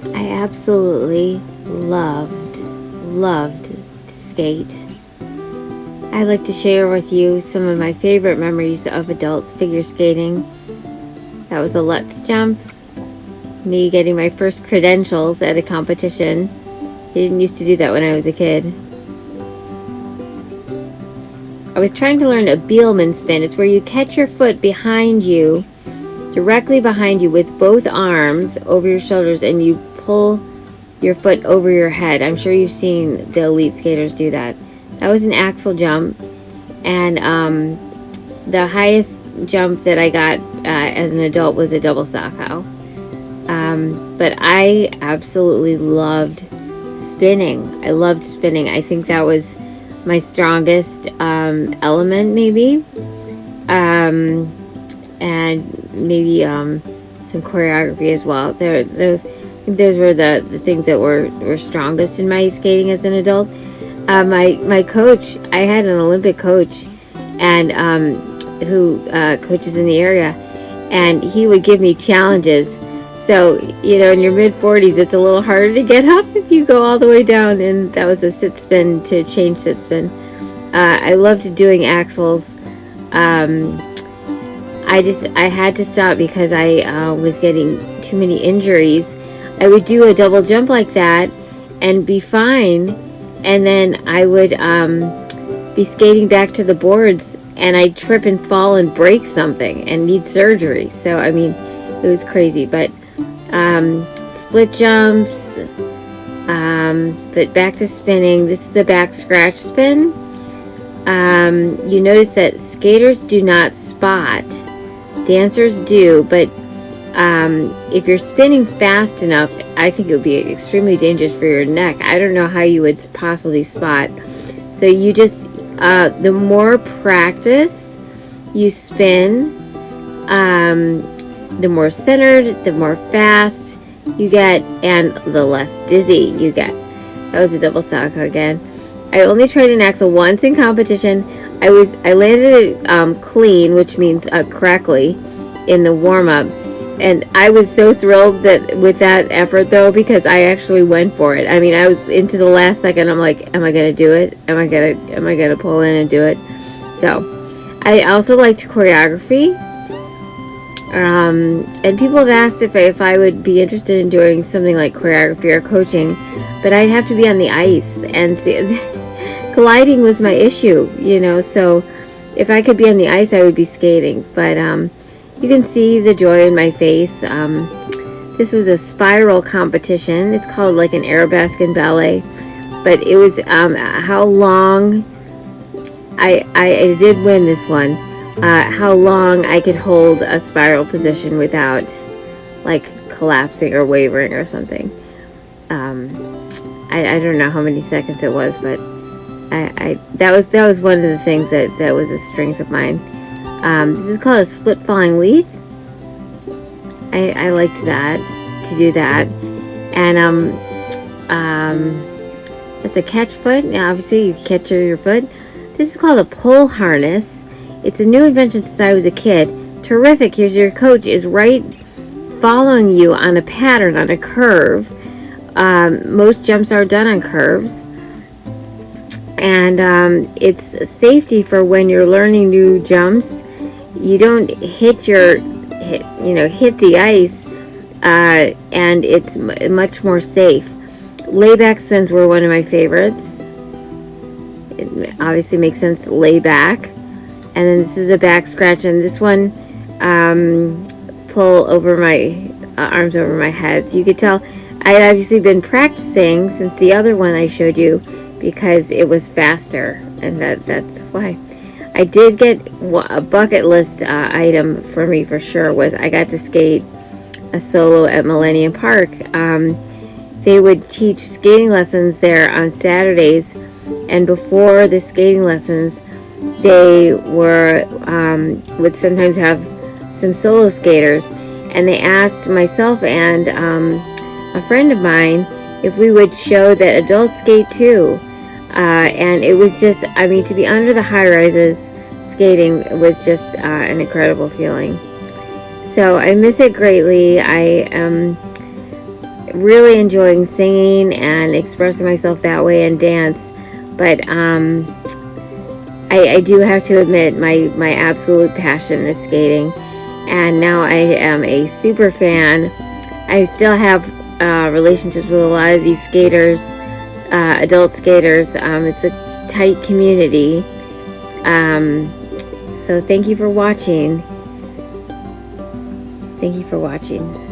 I absolutely loved to skate. I'd like to share with you some of my favorite memories of adults figure skating. That was a Let's Jump, me getting my first credentials at a competition. I didn't used to do that when I was a kid. I was trying to learn a Bielmann spin. It's where you catch your foot behind you, directly behind you with both arms over your shoulders, and you pull your foot over your head. I'm sure you've seen the elite skaters do that. That was an axle jump, and the highest jump that I got as an adult was a double Salchow. But I absolutely loved spinning. I loved spinning. I think that was my strongest element, maybe. And maybe some choreography as well. Those were the things that were strongest in my skating as an adult. My coach, I had an Olympic coach, and who coaches in the area, and he would give me challenges. So, in your mid-40s, it's a little harder to get up if you go all the way down, and that was a sit spin to change sit spin. I loved doing axles. I had to stop because I was getting too many injuries. I would do a double jump like that and be fine, and then I would be skating back to the boards, and I'd trip and fall and break something and need surgery. So, it was crazy. But split jumps, but back to spinning. This is a back scratch spin. You notice that skaters do not spot. Dancers do, but if you're spinning fast enough, I think it would be extremely dangerous for your neck. I don't know how you would possibly spot. So you just, the more practice you spin, the more centered, the more fast you get, and the less dizzy you get. That was a double Salchow again. I only tried an axle once in competition. I landed it clean, which means correctly, in the warm-up. And I was so thrilled with that effort, though, because I actually went for it. I was into the last second. I'm like, am I going to do it? Am I going to pull in and do it? So, I also liked choreography. And people have asked if I would be interested in doing something like choreography or coaching, but I'd have to be on the ice, and see, colliding was my issue, so if I could be on the ice, I would be skating. But you can see the joy in my face. This was a spiral competition. It's called like an Arabesque ballet, but it was how long I did win this one. How long I could hold a spiral position without like collapsing or wavering or something. I don't know how many seconds it was, but that was one of the things that was a strength of mine. This is called a split falling leaf. I liked to do that, and it's a catch foot. Obviously, you catch your foot. This is called a pole harness. It's a new invention since I was a kid. Terrific. Here's your coach is right following you on a pattern, on a curve. Most jumps are done on curves. And it's safety for when you're learning new jumps. You don't hit the ice, and it's much more safe. Layback spins were one of my favorites. It obviously makes sense, lay back. And then this is a back scratch, and this one, pull over my arms over my head. So you could tell I had obviously been practicing since the other one I showed you, because it was faster, and that's why. I did get a bucket list item for me for sure was I got to skate a solo at Millennium Park. They would teach skating lessons there on Saturdays, and before the skating lessons, they would sometimes have some solo skaters, and they asked myself and a friend of mine if we would show that adults skate too. And it was just, to be under the high rises skating was just an incredible feeling. So I miss it greatly. really enjoying singing and expressing myself that way and dance. But I do have to admit my absolute passion is skating, and now I am a super fan. I still have relationships with a lot of these skaters, adult skaters. It's a tight community. So thank you for watching. Thank you for watching.